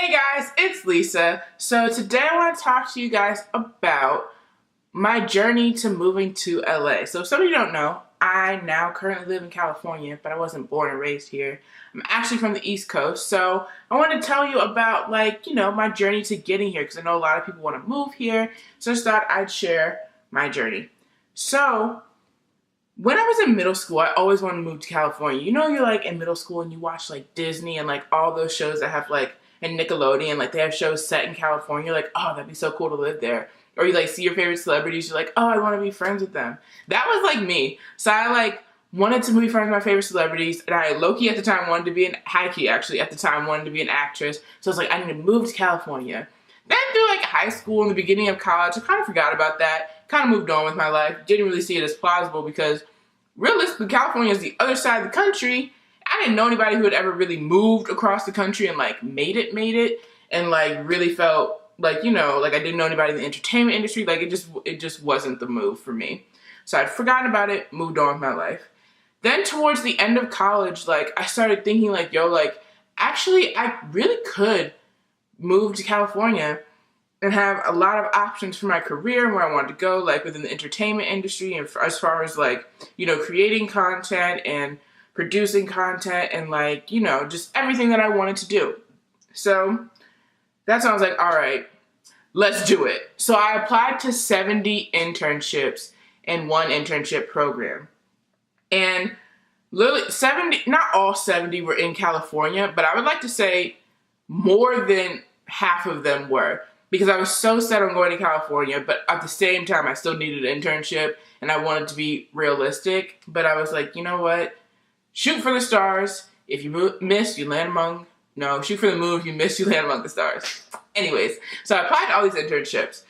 Hey guys, it's Lisa. So today I want to talk to you guys about my journey to moving to LA. So if some of you don't know, I now currently live in California, but I wasn't born and raised here. I'm actually from the East Coast, so I want to tell you about my journey to getting here because I know a lot of people want to move here, so I just thought I'd share my journey. So when I was in middle school, I always wanted to move to California. You know, you're like in middle school and you watch like Disney and like all those shows that have like, and Nickelodeon, like they have shows set in California. You're like, oh, that'd be so cool to live there. Or you like see your favorite celebrities. You're like, oh, I want to be friends with them. That was like me. So I like wanted to be friends with my favorite celebrities. And I low-key at the time wanted to be high-key actually at the time wanted to be an actress. So I was like, I need to move to California. Then through like high school and the beginning of college, I kind of forgot about that. Kind of moved on with my life. Didn't really see it as plausible because realistically, California is the other side of the country. I didn't know anybody who had ever really moved across the country and like made it and like really felt like, like I didn't know anybody in the entertainment industry. Like it just wasn't the move for me. So I'd forgotten about it, moved on with my life. Then towards the end of college, like I started thinking like, yo, like actually I really could move to California and have a lot of options for my career and where I wanted to go, like within the entertainment industry and as far as like, creating content and producing content and like, just everything that I wanted to do. So that's when I was like, all right, let's do it. So I applied to 70 internships in one internship program. And literally 70, not all 70 were in California, but I would like to say more than half of them were. Because I was so set on going to California, but at the same time, I still needed an internship and I wanted to be realistic. But I was like, you know what? Shoot for the stars. If you miss, you land among... No, shoot for the moon. If you miss, you land among the stars. Anyways, so I applied to all these internships.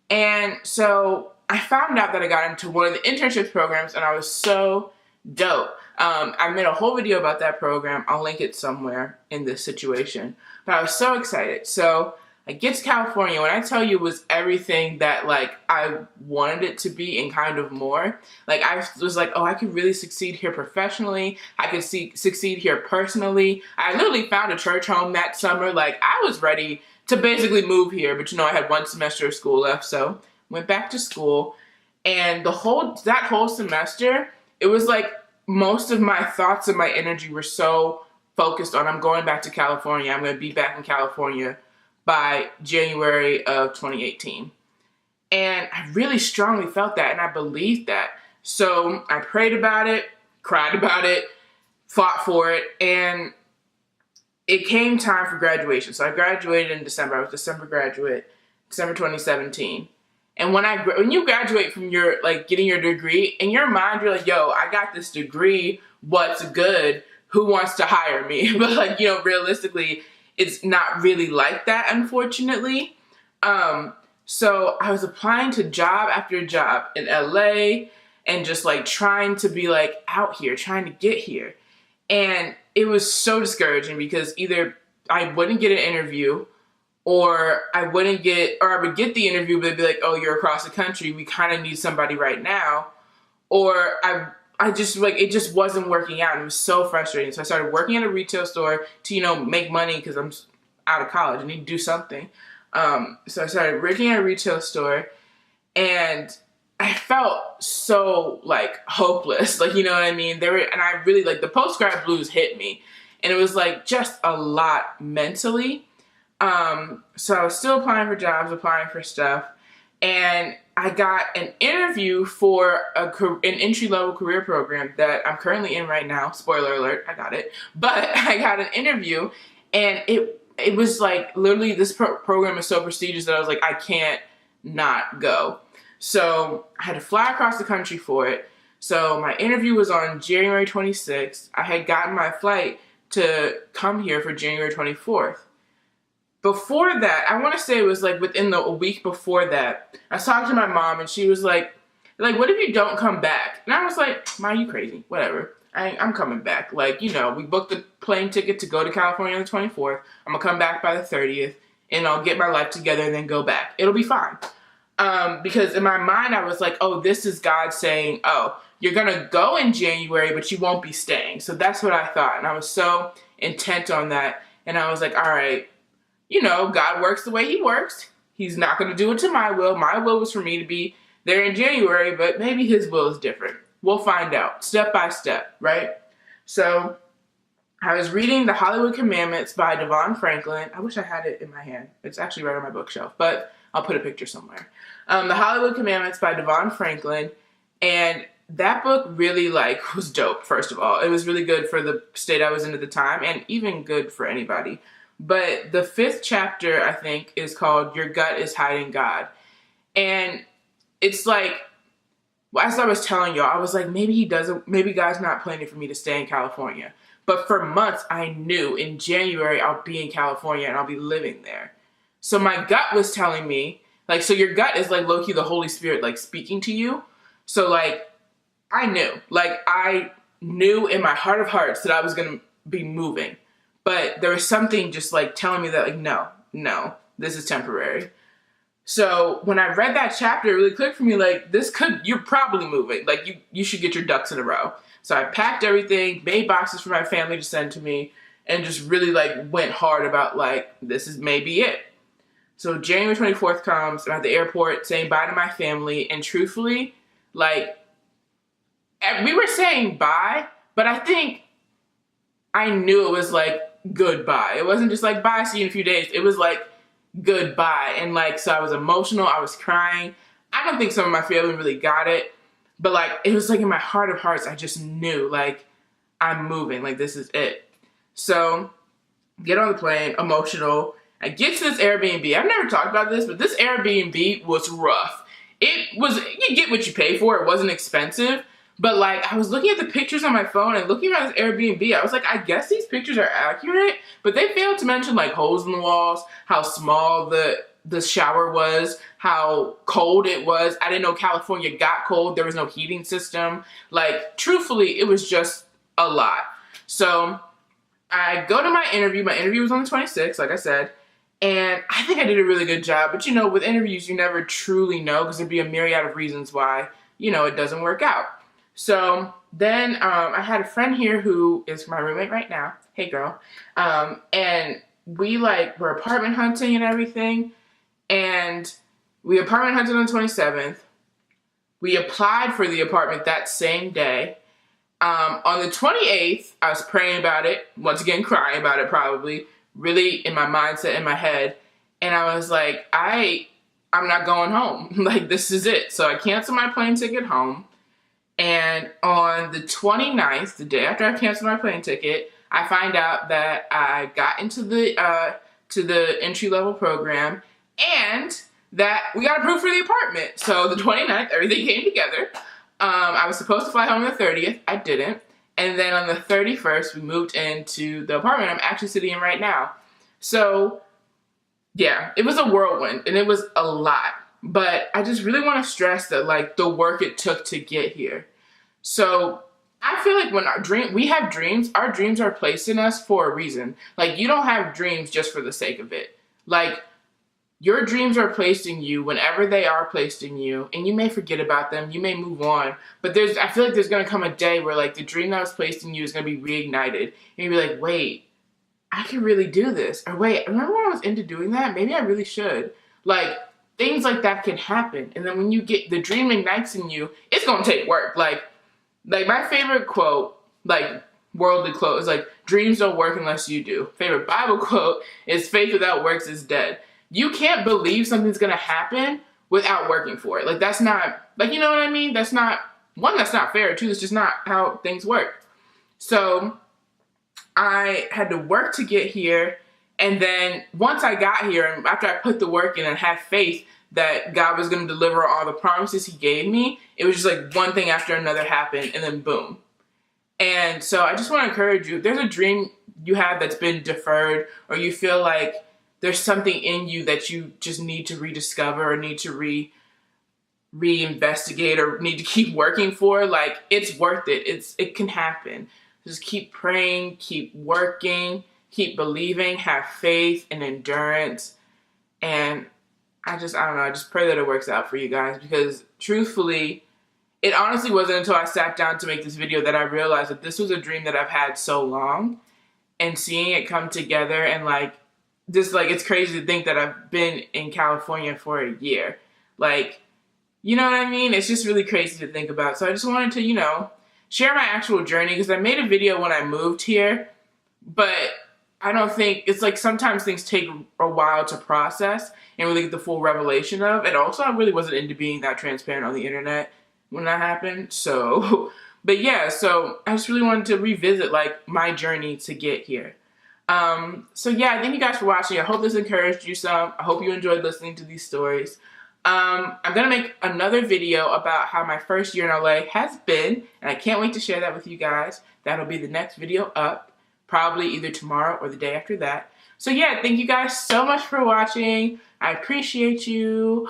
And so I found out that I got into one of the internship programs and I was so dope. I made a whole video about that program. I'll link it somewhere in this situation. But I was so excited. So I get to California, when I tell you it was everything that like I wanted it to be and kind of more. Like I was like, oh, I could really succeed here professionally. I could succeed here personally. I literally found a church home that summer. Like I was ready to basically move here, but I had one semester of school left, so went back to school. And that whole semester, it was like most of my thoughts and my energy were so focused on I'm going back to California. I'm going to be back in California by January of 2018. And I really strongly felt that and I believed that. So I prayed about it, cried about it, fought for it, and it came time for graduation. So I graduated in December. I was a December graduate, December 2017. And when you graduate from your, getting your degree, in your mind, you're like, yo, I got this degree, what's good? Who wants to hire me? But realistically, it's not really like that, unfortunately. So I was applying to job after job in LA and just trying to be out here, trying to get here. And it was so discouraging because either I wouldn't get an interview or I would get the interview, but they'd be like, oh, you're across the country. We kind of need somebody right now. Or I just it just wasn't working out. It was so frustrating. So I started working at a retail store to, make money because I'm out of college. I need to do something. So I started working at a retail store and I felt so hopeless. You know what I mean? And I really the post-grad blues hit me and it was just a lot mentally. So I was still applying for jobs, applying for stuff. And I got an interview for an entry-level career program that I'm currently in right now. Spoiler alert, I got it. But I got an interview, and it was literally this program is so prestigious that I was like, I can't not go. So I had to fly across the country for it. So my interview was on January 26th. I had gotten my flight to come here for January 24th. Before that, I want to say it was within a week before that, I was talking to my mom and she was like, what if you don't come back? And I was like, Mom, you crazy? Whatever. I'm coming back. We booked the plane ticket to go to California on the 24th. I'm going to come back by the 30th and I'll get my life together and then go back. It'll be fine. Because in my mind, I was like, oh, this is God saying, oh, you're going to go in January, but you won't be staying. So that's what I thought. And I was so intent on that. And I was like, all right, you know, God works the way he works. He's not going to do it to my will. My will was for me to be there in January, but maybe his will is different. We'll find out step by step, right? So I was reading The Hollywood Commandments by Devon Franklin. I wish I had it in my hand. It's actually right on my bookshelf, but I'll put a picture somewhere. The Hollywood Commandments by Devon Franklin. And that book really was dope, first of all. It was really good for the state I was in at the time and even good for anybody. But the 5th chapter, I think, is called Your Gut is Hiding God. And it's like, as I was telling y'all, I was like, maybe God's not planning for me to stay in California. But for months, I knew in January, I'll be in California and I'll be living there. So my gut was telling me, so your gut is low-key the Holy Spirit, speaking to you. So I knew in my heart of hearts that I was going to be moving. But there was something just telling me that no, this is temporary. So when I read that chapter, it really clicked for me, you're probably moving. You should get your ducks in a row. So I packed everything, made boxes for my family to send to me, and just really went hard about this is maybe it. So January 24th comes, I'm at the airport saying bye to my family, and truthfully, we were saying bye, but I think I knew it was goodbye. It wasn't just bye, see you in a few days. It was goodbye. And so I was emotional, I was crying. I don't think some of my family really got it, but it was in my heart of hearts, I just knew I'm moving, this is it. So get on the plane, emotional. I get to this Airbnb. I've never talked about this, but this Airbnb was rough. You get what you pay for. It wasn't expensive. But I was looking at the pictures on my phone and looking at this Airbnb, I was I guess these pictures are accurate, but they failed to mention holes in the walls, how small the shower was, how cold it was. I didn't know California got cold. There was no heating system. Truthfully, it was just a lot. So I go to my interview. My interview was on the 26th, like I said, and I think I did a really good job. But with interviews, you never truly know because there'd be a myriad of reasons why, it doesn't work out. So then I had a friend here who is my roommate right now. Hey, girl. And we were apartment hunting and everything. And we apartment hunted on the 27th. We applied for the apartment that same day. On the 28th, I was praying about it. Once again, crying about it probably. Really in my mindset, in my head. And I was I'm not going home. This is it. So I canceled my plane ticket home. And on the 29th, the day after I canceled my plane ticket, I find out that I got into the to the entry-level program and that we got approved for the apartment. So the 29th, everything came together. I was supposed to fly home on the 30th. I didn't. And then on the 31st, we moved into the apartment I'm actually sitting in right now. So, yeah, it was a whirlwind and it was a lot. But I just really want to stress that, the work it took to get here. So I feel when we have dreams, our dreams are placed in us for a reason. You don't have dreams just for the sake of it. Your dreams are placed in you whenever they are placed in you, and you may forget about them, you may move on, but I feel there's going to come a day where the dream that was placed in you is going to be reignited, and you'll be wait, I can really do this, or wait, remember when I was into doing that? Maybe I really should. Things like that can happen. And then when you get the dream ignites in you, it's gonna take work. My favorite quote, worldly quote, is dreams don't work unless you do. Favorite Bible quote is faith without works is dead. You can't believe something's gonna happen without working for it. That's not, you know what I mean? That's not fair. Two, that's just not how things work. So I had to work to get here. And then once I got here, and after I put the work in and had faith that God was going to deliver all the promises he gave me, it was just one thing after another happened, and then boom. And so I just want to encourage you, if there's a dream you have that's been deferred, or you feel there's something in you that you just need to rediscover or need to reinvestigate or need to keep working for, it's worth it. It can happen. Just keep praying, keep working, keep believing, have faith and endurance. And I don't know, I just pray that it works out for you guys, because truthfully, it honestly wasn't until I sat down to make this video that I realized that this was a dream that I've had so long, and seeing it come together and just like, it's crazy to think that I've been in California for a year. Like, you know what I mean? It's just really crazy to think about. So I just wanted to, you know, share my actual journey, because I made a video when I moved here, but I don't think, it's like sometimes things take a while to process and really get the full revelation of. And also, I really wasn't into being that transparent on the internet when that happened. So, but yeah, so I just really wanted to revisit like my journey to get here. So yeah, thank you guys for watching. I hope this encouraged you some. I hope you enjoyed listening to these stories. I'm gonna make another video about how my first year in LA has been, and I can't wait to share that with you guys. That'll be the next video up, probably either tomorrow or the day after that. So yeah, thank you guys so much for watching. I appreciate you.